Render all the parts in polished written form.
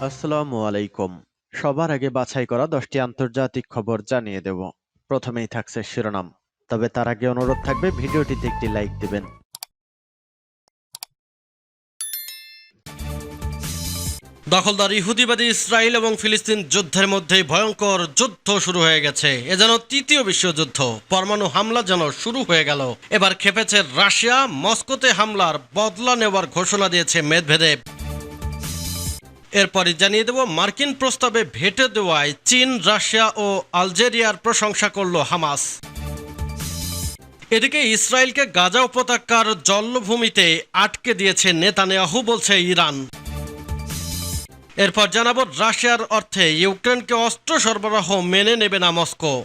আসসালামু আলাইকুম। সবার আগে বাছাই করা 10টি আন্তর্জাতিক খবর জানিয়ে দেব। প্রথমেই থাকছে শিরোনাম। তবে তার আগে অনুরোধ থাকবে ভিডিওটিতে একটি লাইক দিবেন। দখলদার ইহুদিবাদী ইসরায়েল এবং ফিলিস্তিন যুদ্ধের মধ্যে ভয়ঙ্কর যুদ্ধ শুরু হয়ে গেছে। এ যেন তৃতীয় বিশ্বযুদ্ধ। পরমাণু হামলা যেন শুরু হয়ে গেল। এবার খেপেছে রাশিয়া। মস্কোতে হামলার বদলা নেওয়ার ঘোষণা দিয়েছে মেদভেদেব। এরপরই জানিয়ে দেব মার্কিন প্রস্তাবে ভেটো দেওয়ায় চীন, রাশিয়া ও আলজেরিয়ার প্রশংসা করল হামাস। এদিকে ইসরায়েলকে গাজা উপত্যকার জলভূমিতে আটকে দিয়েছে নেতানিয়াহু, বলছে ইরান। এরপর জানাবো রাশিয়ার অর্থে ইউক্রেনকে অস্ত্র সরবরাহ মেনে নেবে না মস্কো।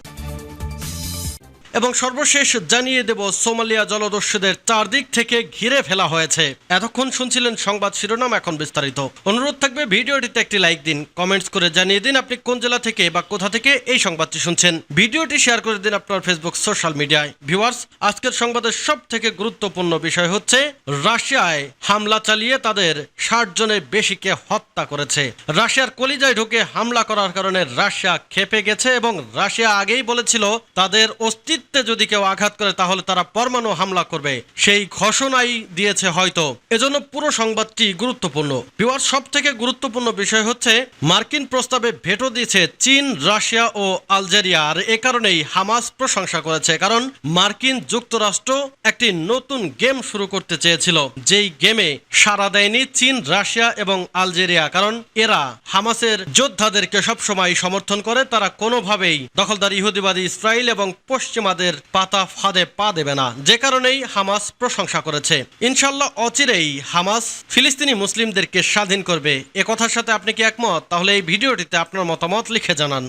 এবং সর্বশেষ জানিয়ে দেব সোমালিয়া জলদস্যুদের চারদিক থেকে ঘিরে ফেলা হয়েছে। এতক্ষণ শুনছিলেন সংবাদ শিরোনাম, এখন বিস্তারিত। অনুরোধ থাকবে ভিডিওটিতে একটি লাইক দিন, কমেন্টস করে জানিয়ে দিন আপনি কোন জেলা থেকে বা কোথা থেকে এই সংবাদটি শুনছেন। ভিডিওটি শেয়ার করে দিন আপনার ফেসবুক সোশ্যাল মিডিয়ায়। ভিউয়ার্স, আজকের সংবাদের সব থেকে গুরুত্বপূর্ণ বিষয় হচ্ছে রাশিয়ায় হামলা চালিয়ে তাদের 60 জনের বেশিকে হত্যা করেছে। রাশিয়ার কলিজায় ঢুকে হামলা করার কারণে রাশিয়া ক্ষেপে গেছে এবং রাশিয়া আগেই বলেছিল তাদের অস্তিত্ব যদি কেউ আঘাত করে তাহলে তারা পরমাণু হামলা করবে। সেই ঘোষণাই দিয়েছে হয়তো। এজন্য পুরো সংবাদটি গুরুত্বপূর্ণ। ভিউয়ার্স, সব থেকে গুরুত্বপূর্ণ বিষয় হচ্ছে মার্কিন প্রস্তাবে ভেটো দিয়েছে চীন, রাশিয়া ও আলজেরিয়া। আর এ কারণেই হামাস প্রশংসা করেছে, কারণ মার্কিন যুক্তরাষ্ট্র একটি নতুন গেম শুরু করতে চেয়েছিল, যেই গেমে সাড়া দেয়নি চীন, রাশিয়া এবং আলজেরিয়া। কারণ এরা হামাসের যোদ্ধাদেরকে সবসময় সমর্থন করে। তারা কোনোভাবেই দখলদার ইহুদিবাদী ইসরায়েল এবং পশ্চিমাদের পাতা ফাঁদে পা দেবে না, যে কারণেই হামাস প্রশংসা করেছে। ইনশাল্লাহ অচিরেই হামাস ফিলিস্তিনি মুসলিমদেরকে স্বাধীন করবে। এ কথার সাথে আপনি কি একমত? তাহলে এই ভিডিওটিতে আপনার মতামত লিখে জানান।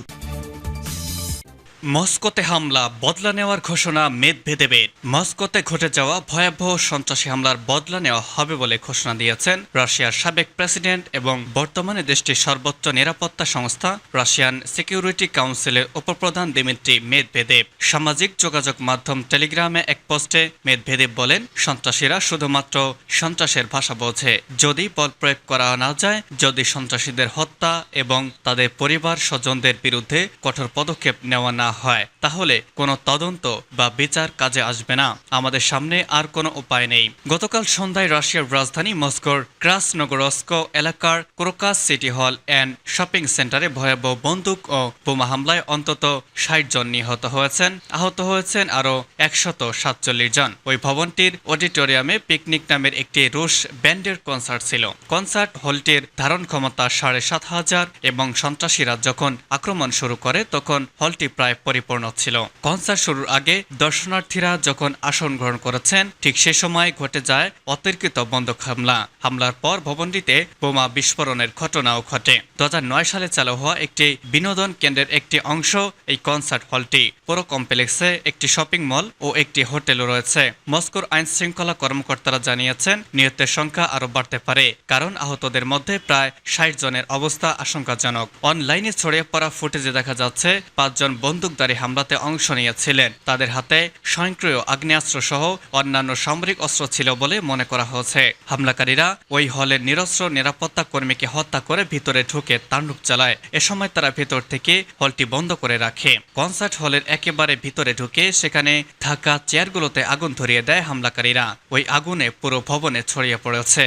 মস্কোতে হামলা, বদলা নেওয়ার ঘোষণা মেদভেদেবের। মস্কোতে ঘটে যাওয়া ভয়াবহ সন্ত্রাসী হামলার বদলা নেওয়া হবে বলে ঘোষণা দিয়েছেন রাশিয়ার সাবেক প্রেসিডেন্ট এবং বর্তমানে দেশটির সর্বোচ্চ নিরাপত্তা সংস্থা রাশিয়ান সিকিউরিটি কাউন্সিলের উপপ্রধান দিমিত্রি মেদভেদেব। সামাজিক যোগাযোগ মাধ্যম টেলিগ্রামে এক পোস্টে মেদভেদেব বলেন, সন্ত্রাসীরা শুধুমাত্র সন্ত্রাসের ভাষা বোঝে। যদি বল প্রয়োগ করা না যায়, যদি সন্ত্রাসীদের হত্যা এবং তাদের পরিবার স্বজনদের বিরুদ্ধে কঠোর পদক্ষেপ নেওয়া না হয়, তাহলে কোনো তদন্ত বা বিচার কাজে আসবে না। আমাদের সামনে আর কোনো উপায় নেই। গতকাল সন্ধ্যায় রাশিয়ার রাজধানী মস্কোর ক্রাসনোগরস্ক এলাকার ক্রোকাস সিটি হল অ্যান্ড শপিং সেন্টারে ভয়াবহ বন্দুক ও বোমা হামলায় অন্তত 60 জন নিহত হয়েছেন। আহত হয়েছেন আরও 147 জন। ওই ভবনটির অডিটোরিয়ামে পিকনিক নামের একটি রুশ ব্যান্ডের কনসার্ট ছিল। কনসার্ট হলটির ধারণ ক্ষমতা 7,500 এবং সন্ত্রাসীরা যখন আক্রমণ শুরু করে তখন হলটি প্রায় পরিপূর্ণ ছিল। কনসার্ট শুরুর আগে দর্শনার্থীরা যখন আসন গ্রহণ করেছেন, ঠিক সে সময় ঘটে যায় অতর্কিত বন্দুক হামলা। হামলার পর ভবনটিতে বোমা বিস্ফোরণের ঘটনাও ঘটে। 2009 সালে চালু হওয়া একটি বিনোদন কেন্দ্রের একটি অংশ এই কনসার্ট হলটি। পুরো কমপ্লেক্সে একটি শপিং মল ও একটি হোটেলও রয়েছে। মস্কোর আইন শৃঙ্খলা কর্মকর্তারা জানিয়েছেন নিহতের সংখ্যা আরও বাড়তে পারে, কারণ আহতদের মধ্যে প্রায় 60 জনের অবস্থা আশঙ্কাজনক। অনলাইনে ছড়িয়ে পড়া ফুটেজে দেখা যাচ্ছে 5 জন বন্দুকধারী হামলাতে অংশ নিয়েছিলেন। তাদের হাতে স্বয়ংক্রিয় আগ্নেয়াস্ত্র সহ অন্যান্য সামরিক অস্ত্র ছিল বলে মনে করা হয়েছে। হামলাকারীরা ওই হলের নিরস্ত্র নিরাপত্তা কর্মীকে হত্যা করে ভিতরে ঢুকে তাণ্ডব চালায়। এ সময় তারা ভেতর থেকে হলটি বন্ধ করে রাখে। কনসার্ট হলের একেবারে ভিতরে ঢুকে সেখানে থাকা চেয়ারগুলোতে আগুন ধরিয়ে দেয় হামলাকারীরা। ওই আগুনে পুরো ভবনে ছড়িয়ে পড়েছে।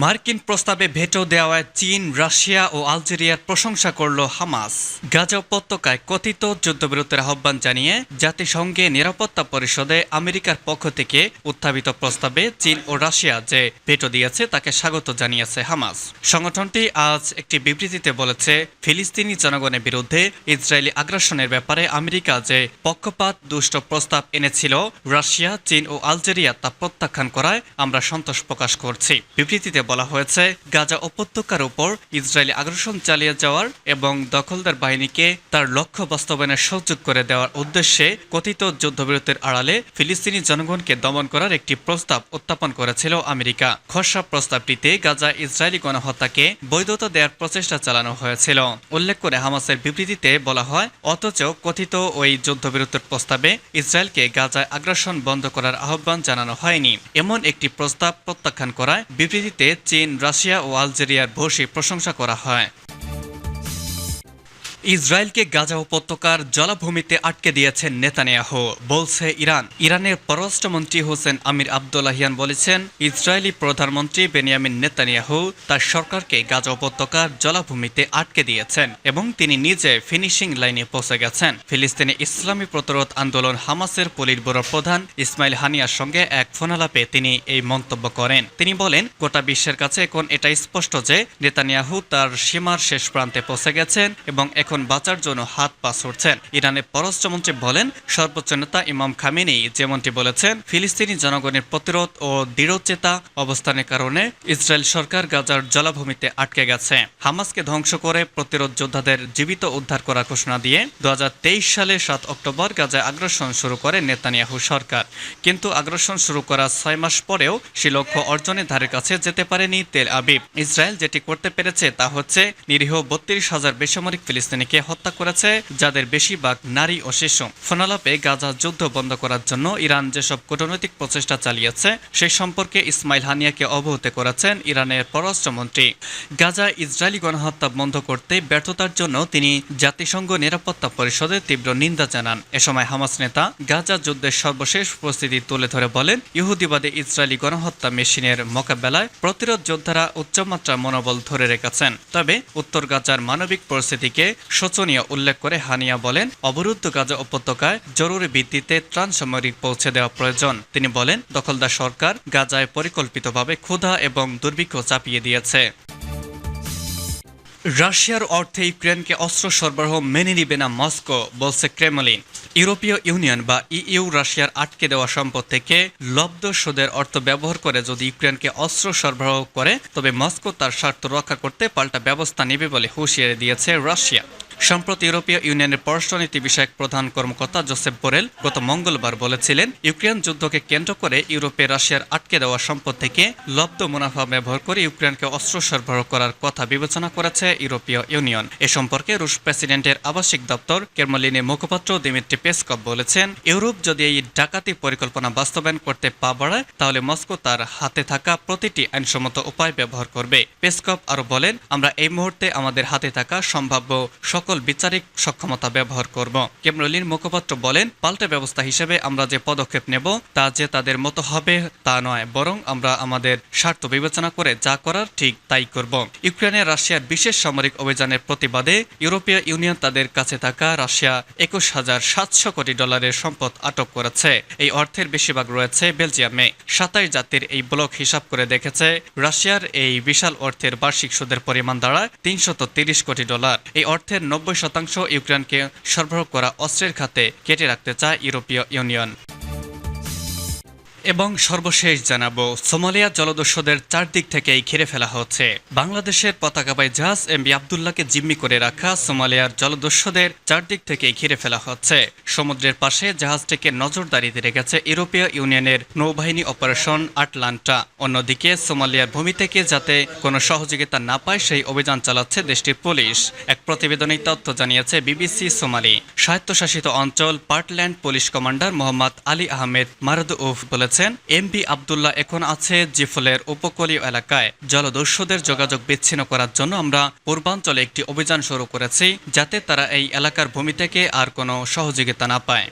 মার্কিন প্রস্তাবে ভেটো দেওয়ায় চীন, রাশিয়া ও আলজেরিয়ার প্রশংসা করল হামাস। গাজা উপত্যকায় কথিত যুদ্ধবিরতির আহ্বান জানিয়ে জাতিসংঘে নিরাপত্তা পরিষদে আমেরিকার পক্ষ থেকে উত্থাপিত প্রস্তাবে চীন ও রাশিয়া যে ভেটো দিয়েছে তাকে স্বাগত জানিয়েছে হামাস। সংগঠনটি আজ একটি বিবৃতিতে বলেছে, ফিলিস্তিনি জনগণের বিরুদ্ধে ইসরায়েলি আগ্রাসনের ব্যাপারে আমেরিকা যে পক্ষপাত দুষ্ট প্রস্তাব এনেছিল, রাশিয়া, চীন ও আলজেরিয়া তা প্রত্যাখ্যান করায় আমরা সন্তোষ প্রকাশ করছি। বিবৃতিতে বলা হয়েছে, গাজা উপত্যকার উপর ইসরায়েলি আগ্রাসন চালিয়ে যাওয়ার এবং দখলদার বাহিনীকে তার লক্ষ্য বাস্তবায়নের সুযোগ করে দেওয়ার উদ্দেশ্যে কথিত যুদ্ধবিরতির আড়ালে ফিলিস্তিনি জনগণকে দমন করার একটি প্রস্তাব উত্থাপন করেছিল আমেরিকা। খসড়া প্রস্তাবটিতে গাজা ইসরায়েলি গণহত্যাকে বৈধতা দেওয়ার প্রচেষ্টা চালানো হয়েছিল। উল্লেখ করে হামাসের বিবৃতিতে বলা হয়, অথচ কথিত ওই যুদ্ধবিরতির প্রস্তাবে ইসরায়েলকে গাজায় আগ্রাসন বন্ধ করার আহ্বান জানানো হয়নি। এমন একটি প্রস্তাব প্রত্যাখ্যান করায় বিবৃতিতে চীন, রাশিয়া ও আলজেরিয়ার ভূয়সী প্রশংসা করা হয়। ইসরায়েলকে গাজা উপত্যকার জলাভূমিতে আটকে দিয়েছেন নেতানিয়াহু, বলছে ইরান। ইরানের পররাষ্ট্রমন্ত্রী হোসেন আমির আব্দুল্লাহিয়ান বলেছেন, ইসরায়েলি প্রধানমন্ত্রী বেনিয়ামিন নেতানিয়াহু তার সরকারকে গাজা উপত্যকার জলাভূমিতে আটকে দিয়েছেন এবং তিনি নিজে ফিনিশিং লাইনে পৌঁছে গেছেন। ফিলিস্তিনি ইসলামী প্রতিরোধ আন্দোলন হামাসের পলিটব্যুরো প্রধান ইসমাইল হানিয়ার সঙ্গে এক ফোনালাপে তিনি এই মন্তব্য করেন। তিনি বলেন, গোটা বিশ্বের কাছে এখন এটা স্পষ্ট যে নেতানিয়াহু তার সীমার শেষ প্রান্তে পৌঁছে গেছেন এবং এখন বাঁচার জন্য হাত পা ছুড়ছেন। ইরানের পররাষ্ট্রমন্ত্রী বলেন, সর্বোচ্চ নেতা ইমাম খামেনি যেমনটি বলেছেন, ফিলিস্তিনি জনগণের প্রতিরোধ ও দৃঢ়চেতা অবস্থানের কারণে ইসরায়েল সরকার গাজার জলাভূমিতে আটকে গেছে। হামাসকে ধ্বংস করে প্রতিরোধ যোদ্ধাদের জীবিত উদ্ধার করার ঘোষণা দিয়ে 2023 সালে 7 অক্টোবর গাজায় আগ্রাসন শুরু করে নেতানিয়াহু সরকার। কিন্তু আগ্রাসন শুরু করার 6 মাস পরেও সে লক্ষ্য অর্জনের ধারে কাছে যেতে পারেনি তেল আবিব। ইসরায়েল যেটি করতে পেরেছে তা হচ্ছে নিরীহ 32,000 বেসামরিক ফিলিস্তিনিকে হত্যা করেছে, যাদের বেশিরভাগ নারী ও শিশু। ফোনালাপে গাজা যুদ্ধ বন্ধ করার জন্য ইরান যেসব কূটনৈতিক প্রচেষ্টা চালিয়েছে সেই সম্পর্কে ইসমাইল হানিয়াকে অবহিত করেছেন ইরানের পররাষ্ট্রমন্ত্রী। গাজা ইসরায়েলি গণহত্যা বন্ধ করতে ব্যর্থতার জন্য তিনি জাতিসংঘ নিরাপত্তা পরিষদে তীব্র নিন্দা জানান। এ সময় হামাস নেতা গাজা যুদ্ধের সর্বশেষ পরিস্থিতি তুলে ধরে বলেন, ইহুদিবাদী ইসরায়েলি গণহত্যা মেশিনের মোকাবেলায় প্রতিরোধ যোদ্ধারা উচ্চমাত্রার মনোবল ধরে রেখেছেন। তবে উত্তর গাজার মানবিক পরিস্থিতিকে শোচনীয় উল্লেখ করে হানিয়া বলেন, অবরুদ্ধ গাজা উপত্যকায় জরুরি ভিত্তিতে ত্রাণ সামগ্রিক পৌঁছে দেওয়া প্রয়োজন। তিনি বলেন, দখলদার সরকার গাজায় পরিকল্পিতভাবে ক্ষুধা এবং দুর্ভিক্ষ চাপিয়ে দিয়েছে। রাশিয়ার অর্থে ইউক্রেনকে অস্ত্র সরবরাহ মেনে নিবে না মস্কো, বলছে ক্রেমলিন। ইউরোপীয় ইউনিয়ন বা ইইউ রাশিয়ার আটকে দেওয়া সম্পদ থেকে লব্ধ সুদের অর্থ ব্যবহার করে যদি ইউক্রেনকে অস্ত্র সরবরাহ করে তবে মস্কো তার স্বার্থ রক্ষা করতে পাল্টা ব্যবস্থা নেবে বলে হুঁশিয়ারি দিয়েছে রাশিয়া। সম্প্রতি ইউরোপীয় ইউনিয়নের পররাষ্ট্রনীতি বিষয়ক প্রধান কর্মকর্তা জোসেফ বোরেল গত মঙ্গলবার বলেছিলেন, ইউক্রেন যুদ্ধকে কেন্দ্র করে ইউরোপে রাশিয়ার আটকে দেওয়া সম্পদ থেকে লব্ধ মুনাফা ব্যবহার করে ইউক্রেনকে অস্ত্র সরবরাহ করার কথা বিবেচনা করেছে ইউরোপীয় ইউনিয়ন। এ সম্পর্কে রুশ প্রেসিডেন্টের আবাসিক দপ্তর ক্রেমলিনের মুখপাত্র দিমিত্রি পেসকভ বলেছেন, ইউরোপ যদি এই ডাকাতি পরিকল্পনা বাস্তবায়ন করতে পা বাড়ায় তাহলে মস্কো তার হাতে থাকা প্রতিটি আইনসম্মত উপায় ব্যবহার করবে। পেসকভ আরও বলেন, আমরা এই মুহূর্তে আমাদের হাতে থাকা সম্ভাব্য সকল বিচারিক সক্ষমতা ব্যবহার করব। ক্রেমলিন মুখপাত্র বলেন, পাল্টা ব্যবস্থা হিসেবে আমরা যে পদক্ষেপ নেব তা যে তাদের মতো হবে তা নয়, বরং আমরা আমাদের স্বার্থ বিবেচনা করে যা করার ঠিক তাই করব। ইউক্রেনে রাশিয়ার বিশেষ সামরিক অভিযানের প্রতিবাদে ইউরোপীয় ইউনিয়ন তাদের কাছে থাকা রাশিয়া 21,700 কোটি ডলারের সম্পদ আটক করেছে। এই অর্থের বেশিরভাগ রয়েছে বেলজিয়ামে। 27 জাতির এই ব্লক হিসাব করে দেখেছে রাশিয়ার এই বিশাল অর্থের বার্ষিক সুদের পরিমাণ দাঁড়ায় 330 কোটি ডলার। এই অর্থের 90% ইউক্রেনকে সরবরাহ করা অস্ত্রের খাতে কেটে রাখতে চায় ইউরোপীয় ইউনিয়ন। এবং সর্বশেষ জানাবো, সোমালিয়া জলদস্যুদের চারদিক থেকেই ঘিরে ফেলা হচ্ছে। বাংলাদেশের পতাকাবাহী জাহাজ এমভি আবদুল্লাহকে জিম্মি করে রাখা সোমালিয়ার জলদস্যুদের চারদিক থেকেই ঘিরে ফেলা হচ্ছে। সমুদ্রের পাশে জাহাজটিকে নজরদারিতে রেখেছে ইউরোপীয় ইউনিয়নের নৌবাহিনী অপারেশন আটলান্টা। অন্যদিকে সোমালিয়ার ভূমি থেকে যাতে কোনো সহযোগিতা না পায় সেই অভিযান চালাচ্ছে দেশটির পুলিশ। এক প্রতিবেদনে তথ্য জানিয়েছে বিবিসি সোমালি। স্বায়ত্তশাসিত অঞ্চল পার্টল্যান্ড পুলিশ কমান্ডার মোহাম্মদ আলী আহমেদ মারদউফ বলেছেন, এমভি আবদুল্লাহ এখন আছে জিফলের উপকূলীয় এলাকায়। জলদস্যুদের যোগাযোগ বিচ্ছিন্ন করার জন্য আমরা পূর্বাঞ্চলে একটি অভিযান শুরু করেছি যাতে তারা এই এলাকার ভূমি থেকে আর কোনো সহযোগিতা না পায়।